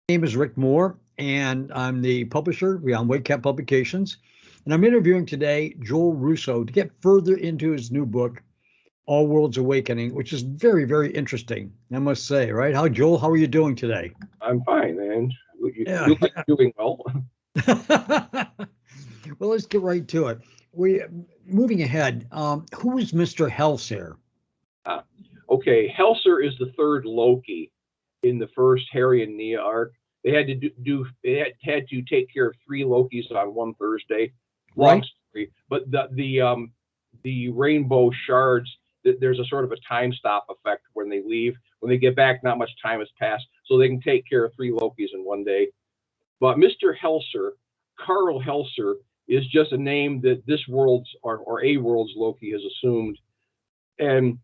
Name is Rick Moore, and I'm the publisher on Whitecap Publications. And I'm interviewing today Joel Roosa to get further into his new book, All Worlds Awakening, which is very, very interesting, I must say, right? Joel, how are you doing today? I'm fine, man. Yeah. You like doing well? Well, let's get right to it. We moving ahead. Who is Mr. Helser? Uh, okay, Helser is the third Loki in the first Harry and Nia arc. They had to had to take care of three Lokis on one Thursday. Long Right? story, but the rainbow shards. There's a sort of a time stop effect when they leave. When they get back, not much time has passed, so they can take care of three Lokis in one day. But Mr. Helser, Carl Helser, is just a name that this world's or a world's Loki has assumed. And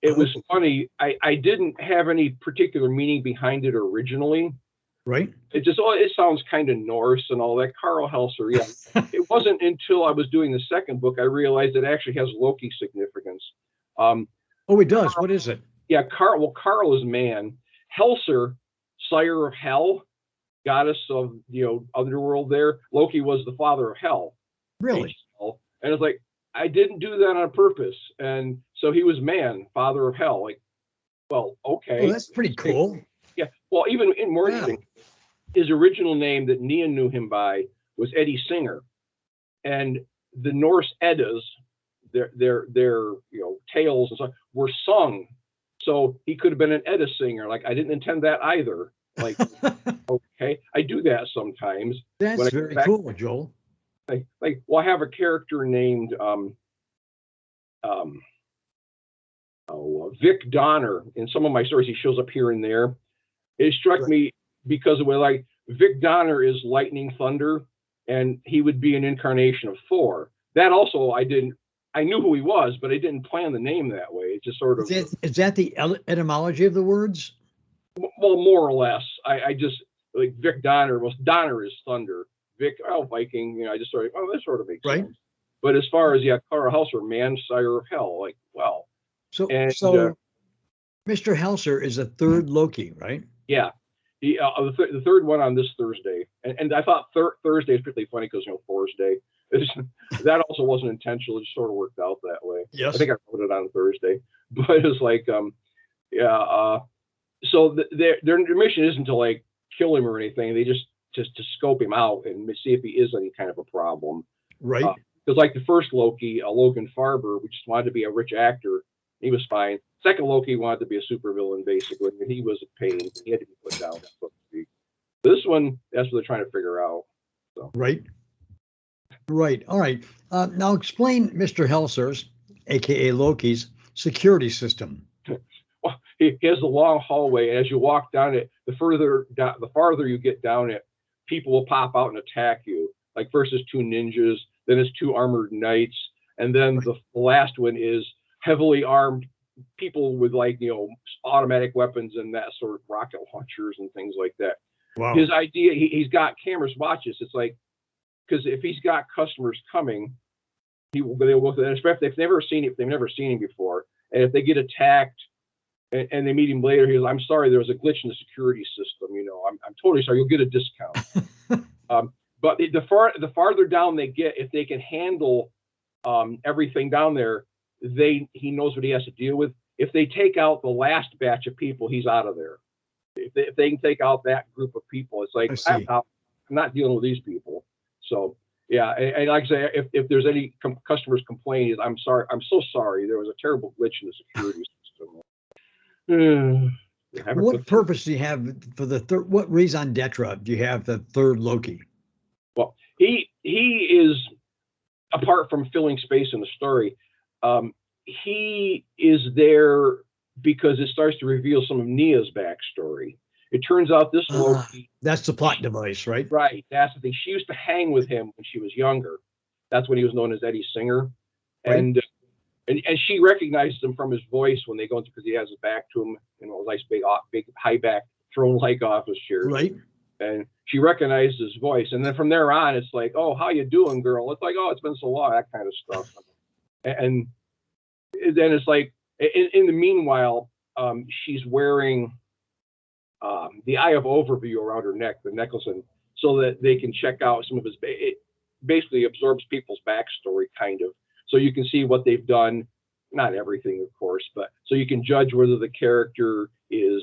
it Oh, was funny. I didn't have any particular meaning behind it originally. right? It just it sounds kind of Norse and all that. Carl Helser, yeah. It wasn't until I was doing the second book I realized it actually has Loki significance. Um, Oh, it does. What is it? yeah, Carl. Well, Carl is man. Helser, sire of hell, goddess of underworld. There, Loki was the father of hell. Really? And it's like I didn't do that on purpose, and so he was man, father of hell. Like, well, Oh, okay, that's pretty cool. yeah. Well, even in more Yeah. interesting, his original name that Nia knew him by was Eddie Singer, and the Norse Eddas, their tales and stuff were sung, so he could have been an Edda singer. Like I didn't intend that either. Like, okay, I do that sometimes. That's very cool, Joel. Well, I have a character named um, Vic Donner in some of my stories. He shows up here and there. It struck Right. me because of like Vic Donner is lightning thunder, and he would be an incarnation of Thor. That also I knew who he was, but I didn't plan the name that way. It just sort of Is that the etymology of the words? well, more or less. I just like Vic Donner. Well, Donner is thunder. Vic, Viking. I just sort of that sort of makes Right. sense. But as far as Carl Helser, man, sire of hell, like well, So, and Mr. Helser is a third Loki, right? yeah, the third one on this Thursday, and I thought Thursday is particularly funny because Thor's Day. That also wasn't intentional; it just sort of worked out that way. I Yes. think I wrote it on Thursday, but it's like yeah. So their mission isn't to like kill him or anything. They just to scope him out and see if he is any kind of a problem. Right. Because like the first Loki, Logan Farber, we just wanted to be a rich actor. He was fine. Second Loki wanted to be a supervillain, basically, and he was a pain. He had to be put down, so to speak. This one, that's what they're trying to figure out. So. Right. Right. All right. Now explain Mr. Helser's, aka Loki's, security system. Well, he has a long hallway, and as you walk down it, the farther you get down it, people will pop out and attack you. Like first is two ninjas, then it's two armored knights, and then the last one is heavily armed people with automatic weapons and that sort of rocket launchers and things like that. Wow. His idea, he's got cameras watches. It's like because if he's got customers coming, especially if they've never seen him before, and if they get attacked and they meet him later, he goes, "I'm sorry, there was a glitch in the security system. I'm totally sorry. You'll get a discount." But the farther down they get, if they can handle everything down there, he knows what he has to deal with. If they take out the last batch of people, he's out of there. If they can take out that group of people, it's like I'm not dealing with these people. So yeah, and like I say, if there's any customers complaining, I'm sorry, I'm so sorry. There was a terrible glitch in the security system. What purpose do you have for the third? What raison d'etre do you have the third Loki? Well, he is, apart from filling space in the story, he is there because it starts to reveal some of Nia's backstory. It turns out this Loki. That's the plot device, right? Right. That's the thing. She used to hang with him when she was younger. That's when he was known as Eddie Singer. Right. And she recognizes him from his voice when they go into, because he has his back to him, a nice big high back throne-like office chair. Right. And she recognizes his voice. And then from there on, it's like, "Oh, how you doing, girl?" It's like, "Oh, it's been so long," that kind of stuff. And then it's like, in the meanwhile, she's wearing the eye of overview around her neck, the necklace, and so that they can check out some of his. It basically absorbs people's backstory, kind of, so you can see what they've done. Not everything, of course, but so you can judge whether the character is,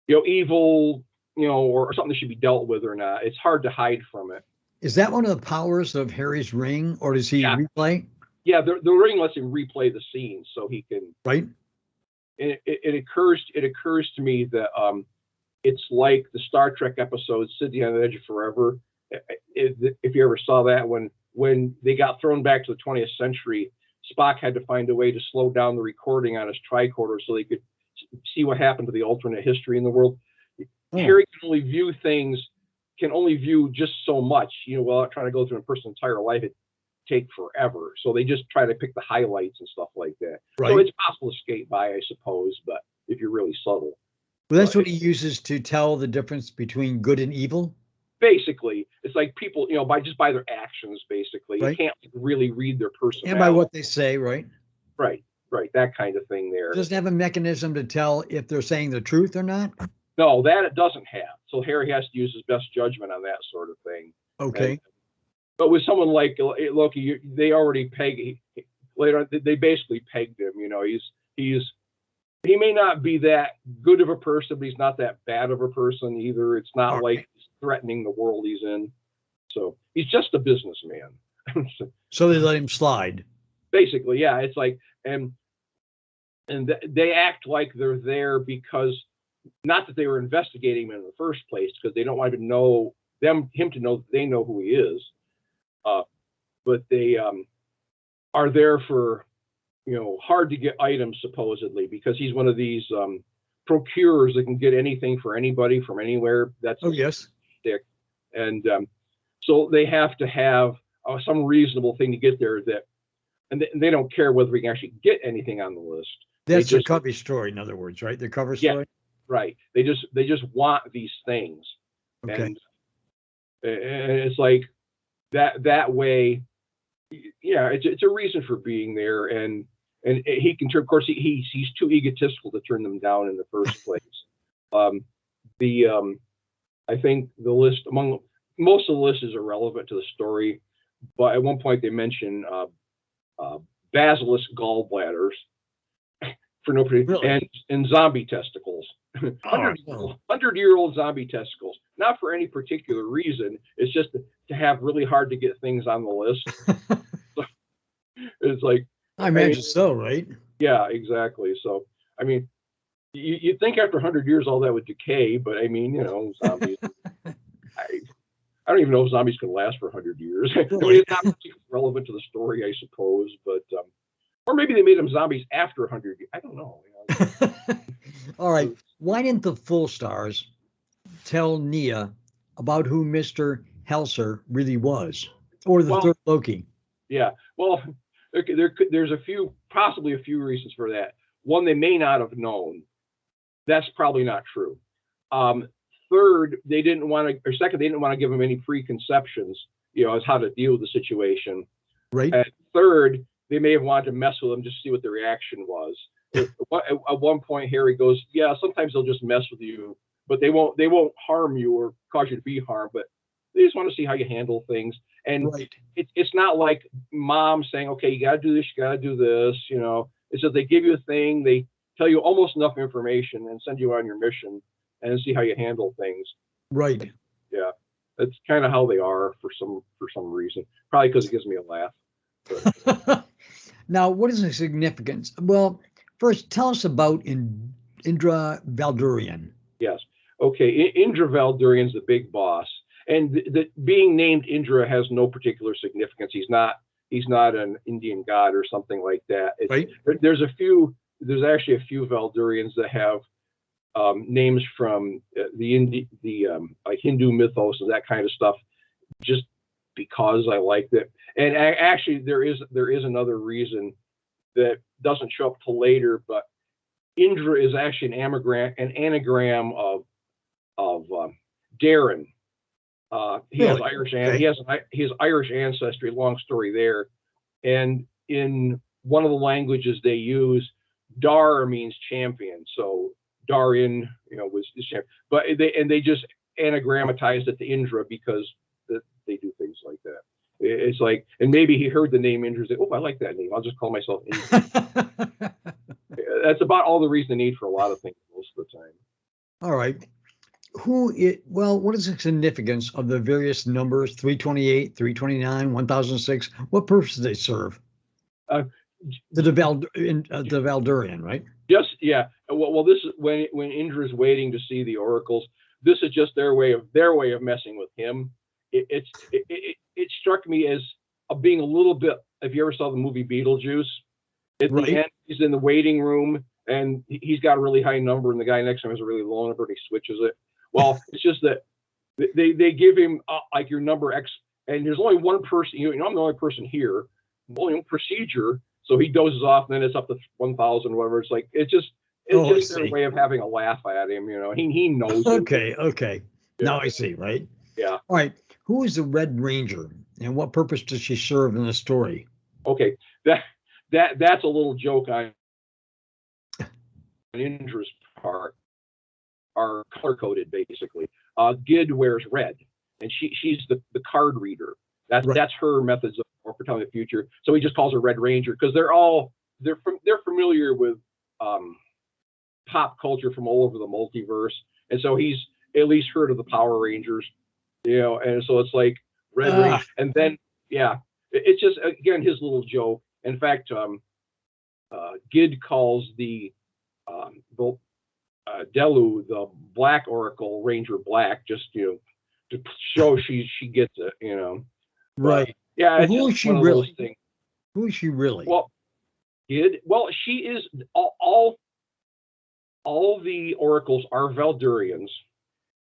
evil, or something that should be dealt with or not. It's hard to hide from it. Is that one of the powers of Harry's ring, or does he replay? Yeah, the ring lets him replay the scene, so he can. Right. And it occurs to me that it's like the Star Trek episode "Sitting on the Edge of Forever." If you ever saw that, when they got thrown back to the 20th century, Spock had to find a way to slow down the recording on his tricorder so they could see what happened to the alternate history in the world. Harry can only view just so much, without trying to go through a person's entire life. It take forever. So they just try to pick the highlights and stuff like that. Right. So it's possible to skate by, I suppose, but if you're really subtle. Well, that's what he uses to tell the difference between good and evil. Basically, it's like people, by their actions, basically. Right. You can't really read their personality. And by what they say, right? Right. That kind of thing there. Doesn't have a mechanism to tell if they're saying the truth or not? No, that it doesn't have. So Harry has to use his best judgment on that sort of thing. Okay. But with someone like Loki, they already later on, they basically pegged him. He may not be that good of a person, but he's not that bad of a person either. It's not like he's threatening the world he's in. So he's just a businessman. So they let him slide. Basically, yeah. It's like, and they act like they're there because, not that they were investigating him in the first place, because they don't want him to know that they know who he is. But they are there for, hard to get items, supposedly, because he's one of these procurers that can get anything for anybody from anywhere. That's yes. Stick. And so they have to have some reasonable thing to get there, and they don't care whether we can actually get anything on the list. That's their cover story, in other words, right? Their cover story. Yeah, right. They just want these things. Okay. And it's like that way. Yeah, it's a reason for being there, and he can turn. Of course, he's too egotistical to turn them down in the first place. I think the list, among most of the list, is irrelevant to the story, but at one point they mention basilisk gallbladders for no particular, really? and zombie testicles. 100-year-old zombie testicles, not for any particular reason. It's just to have really hard to get things on the list. So, it's like, I imagine so, right? Yeah, exactly. So, I mean, you'd think after 100 years all that would decay, but I mean, zombies. I don't even know if zombies can last for 100 years. I mean, it's not particularly relevant to the story, I suppose, but or maybe they made them zombies after 100 years. I don't know. All right. Why didn't the full stars tell Nia about who Mr. Helser really was, or the third Loki? Yeah. Well, there's possibly a few reasons for that. One, they may not have known. That's probably not true. Third, they didn't want to give them any preconceptions, as how to deal with the situation. Right. And third, they may have wanted to mess with them just to see what the reaction was. At one point, Harry goes, "Yeah, sometimes they'll just mess with you, but they won't harm you or cause you to be harmed, but they just want to see how you handle things." And it's not like mom saying, "Okay, you got to do this, you got to do this." It's that they give you a thing, they tell you almost enough information, and send you on your mission, and see how you handle things. Right. Yeah, that's kind of how they are for some reason. Probably because it gives me a laugh. Now, what is the significance? Well, first, tell us about Indra Valdurian. Yes. Okay. Indra Valdurian's the big boss, and the being named Indra has no particular significance. He's not an Indian god or something like that. Right. There's actually a few Valdurians that have names from like Hindu mythos and that kind of stuff, just because I liked it. And actually, there is another reason that doesn't show up till later, but Indra is actually an anagram of Darren. He has Irish he has Irish ancestry. Long story there. And in one of the languages they use, Dar means champion. So Daryan, was but they just anagrammatized it to Indra because they do things like that. It's like, and maybe he heard the name Indra, say, "Oh, I like that name. I'll just call myself Indra." That's about all the reason they need for a lot of things most of the time. All right. What is the significance of the various numbers 328, 329, 1006? What purpose do they serve? Uh, the Valdurian, right? Just Well, this is when Indra is waiting to see the oracles. This is just their way of messing with him. It struck me as being a little bit. If you ever saw the movie Beetlejuice, at the end he's in the waiting room and he's got a really high number, and the guy next to him has a really low number, and he switches it. Well, it's just that they give him like your number X, and there's only one person. I'm the only person here. Only procedure. So he dozes off, and then it's up to 1,000, whatever. It's like it's just their way of having a laugh at him. He knows. Okay. Yeah. Now I see. Right. Yeah. All right. Who is the Red Ranger, and what purpose does she serve in the story? Okay, that's a little joke on Indra's part. Are color coded basically. Gid wears red, and she's the card reader. That's her methods of foretelling the future. So he just calls her Red Ranger because they're familiar with pop culture from all over the multiverse, and so he's at least heard of the Power Rangers, and so it's like Red Ranger. And then it's just again his little joke. In fact, Gid calls the Delu, the Black Oracle, Ranger Black, just to show she gets it, Right. Yeah. Well, who is she really? Who is she really? Well, she is all the oracles are Valdurians,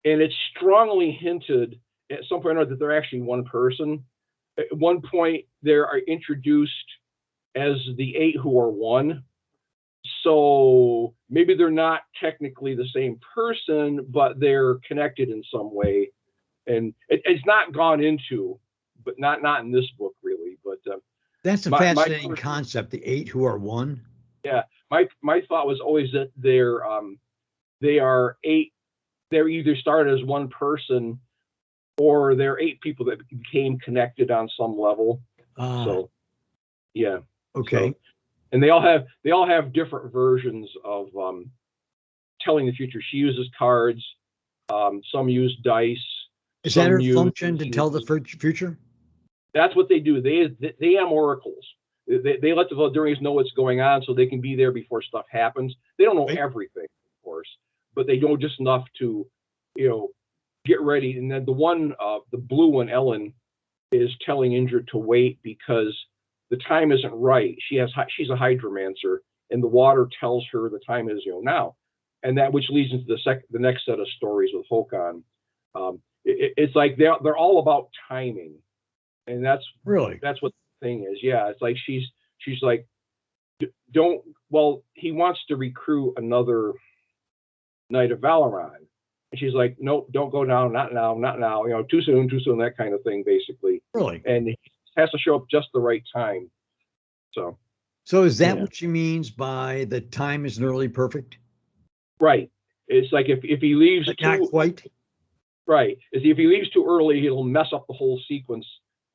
and it's strongly hinted at some point or another that they're actually one person. At one point, they are introduced as the 8 who are one. So maybe they're not technically the same person, but they're connected in some way. And it's not gone into, but not in this book really. But that's a fascinating concept. The 8 who are one. Yeah, my thought was always that they are 8. They're either started as one person, or they're 8 people that became connected on some level. So, yeah. Okay. So, and they all have different versions of telling the future. She uses cards. Some use dice. Is that her function to tell the future? That's what they do. They am oracles. They let the Valdurians know what's going on so they can be there before stuff happens. They don't know everything, of course, but they know just enough to, get ready. And then the blue one, Ellen, is telling Indra to wait because the time isn't right. She's a hydromancer, and the water tells her the time is now, and that which leads into the next set of stories with Håkon. It's like they're all about timing, and that's what the thing is. Yeah, it's like she's like, he wants to recruit another Knight of Valoran, and she's like, nope, don't go now, not now, too soon, that kind of thing, basically. Really, and he has to show up just the right time. So is that what she means by the time is nearly perfect? Right. It's like if he leaves not quite. Right. If he leaves too early, he'll mess up the whole sequence,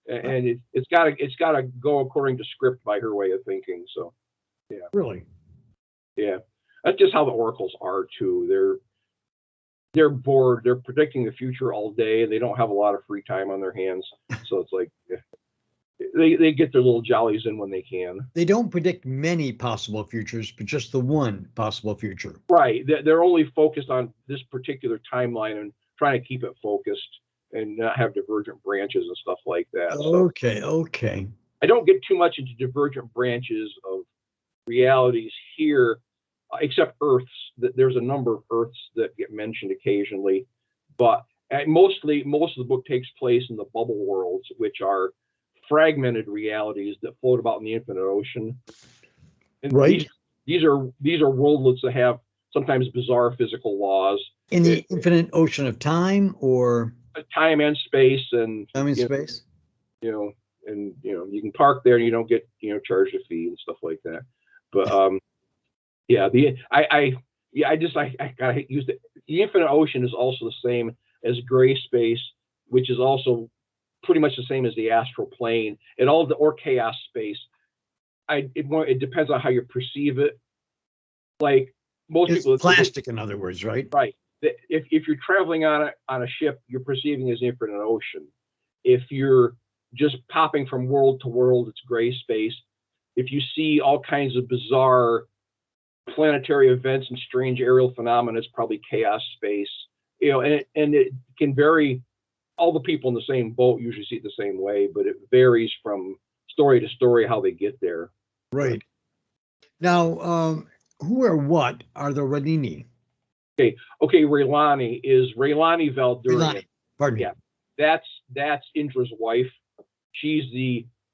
and it's got to go according to script by her way of thinking. So, yeah. Really. Yeah, that's just how the oracles are too. They're bored. They're predicting the future all day. They don't have a lot of free time on their hands. So it's like they get their little jollies in when they can. They don't predict many possible futures, but just the one possible future. Right. They're only focused on this particular timeline and trying to keep it focused and not have divergent branches and stuff like that. Okay. I don't get too much into divergent branches of realities here, except Earths. There's a number of Earths that get mentioned occasionally, but most of the book takes place in the bubble worlds, which are fragmented realities that float about in the infinite ocean. And right. These are worldlets that have sometimes bizarre physical laws. In the infinite ocean of time, or time and space, and time and space. And you can park there and you don't get charged a fee and stuff like that. But Yeah, I gotta use the infinite ocean is also the same as gray space, which is also pretty much the same as the astral plane and all the or chaos space. It depends on how you perceive it. Like most It's people, plastic, in other words, right? right? If you're traveling on a ship, you're perceiving as infinite ocean. If you're just popping from world to world, it's gray space. If you see all kinds of bizarre planetary events and strange aerial phenomena, it's probably chaos space. And it can vary. All the people in the same boat usually see it the same way, but it varies from story to story how they get there. Right. Now, who or what are the Renini? Okay, Raylani is Raylani Valdurian. Renani, pardon me. Yeah, that's Indra's wife.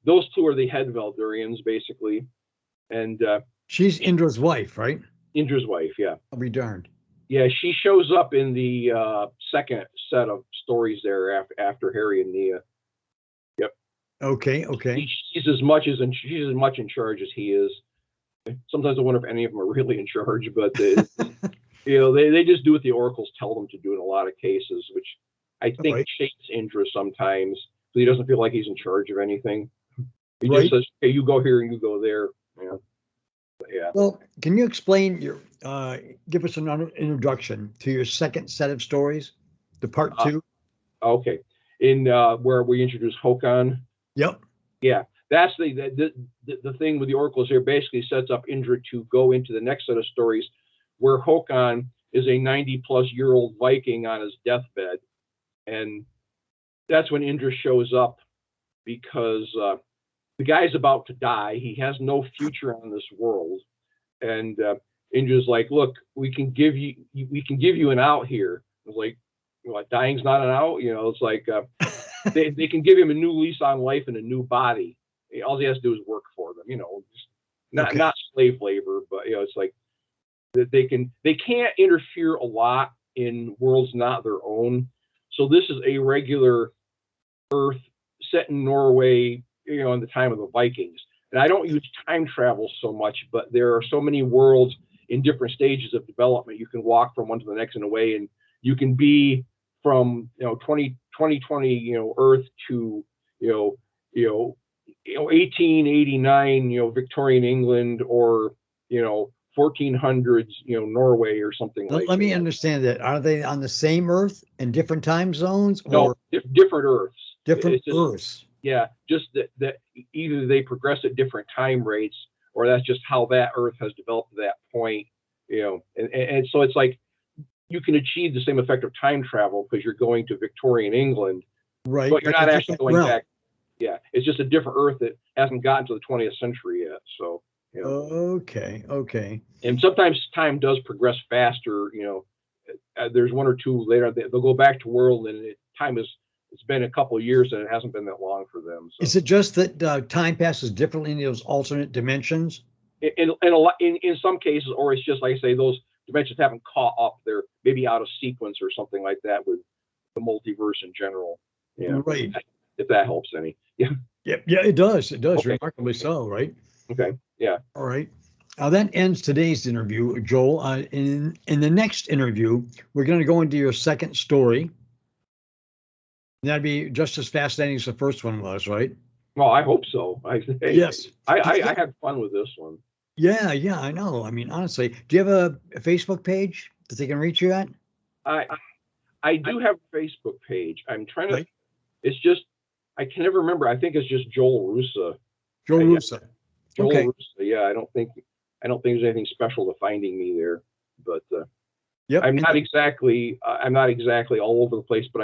Those two are the head Valdurians basically, and She's Indra's wife, right? Indra's wife. Yeah. I'll be darned. Yeah, she shows up in the second set of stories there after Harry and Nia. Yep. Okay. She's as much in charge as he is. Sometimes I wonder if any of them are really in charge, but they just do what the oracles tell them to do in a lot of cases, which I think shapes Indra sometimes, so he doesn't feel like he's in charge of anything. He just says, "Hey, you go here and you go there." Yeah. Well, can you explain give us an introduction to your second set of stories, the part 2? Okay. In where we introduce Hokan. Yep. Yeah. That's the thing with the oracles here basically sets up Indra to go into the next set of stories where Hokan is a 90-plus-year-old Viking on his deathbed. And that's when Indra shows up because the guy's about to die. He has no future on this world. And Indra's like, look, we can give you an out here. It's like, what, dying's not an out? It's like they can give him a new lease on life and a new body. All he has to do is work for them, not slave labor, but it's like they can't interfere a lot in worlds not their own. So this is a regular Earth set in Norway, in the time of the Vikings. And I don't use time travel so much, but there are so many worlds in different stages of development. You can walk from one to the next in a way, and you can be from 2020 Earth to 1889 Victorian England, or 1400s Norway or something like that. Let me understand that. Are they on the same Earth in different time zones? No, different Earths. Different Earths. Yeah, just that either they progress at different time rates, or that's just how that Earth has developed to that point. And so it's like you can achieve the same effect of time travel because you're going to Victorian England, right? But you're not actually going back. Yeah, it's just a different Earth that hasn't gotten to the 20th century yet. So okay. And sometimes time does progress faster. There's one or two later they'll go back to world, and it's been a couple of years and it hasn't been that long for them. So. Is it just that time passes differently in those alternate dimensions? In some cases, or it's just like I say, those dimensions haven't caught up. They're maybe out of sequence or something like that with the multiverse in general. Yeah, right. If that helps any. Yeah. Yeah, it does. It does, okay. Remarkably so, right? Okay. Yeah. All right. Now that ends today's interview, Joel. In the next interview, we're going to go into your second story. That'd be just as fascinating as the first one was, right? Well, I hope so. Yes. I had fun with this one. Yeah, I know. I mean, honestly, do you have a Facebook page that they can reach you at? I do have a Facebook page. I'm trying to. Right. It's just I can never remember. I think it's just Joel Roosa. Joel Roosa. Joel Roosa. Yeah, I don't think there's anything special to finding me there, but. Yep. I'm not exactly all over the place, but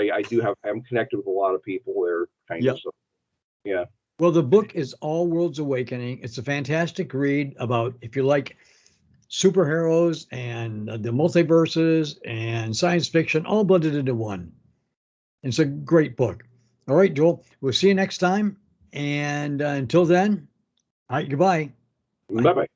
I'm connected with a lot of people there, kind of. So, yeah. Well, the book is AllWorlds Awakening. It's a fantastic read about, if you like, superheroes and the multiverses and science fiction all blended into one. It's a great book. All right, Joel, we'll see you next time. And until then, all right, goodbye. Bye-bye.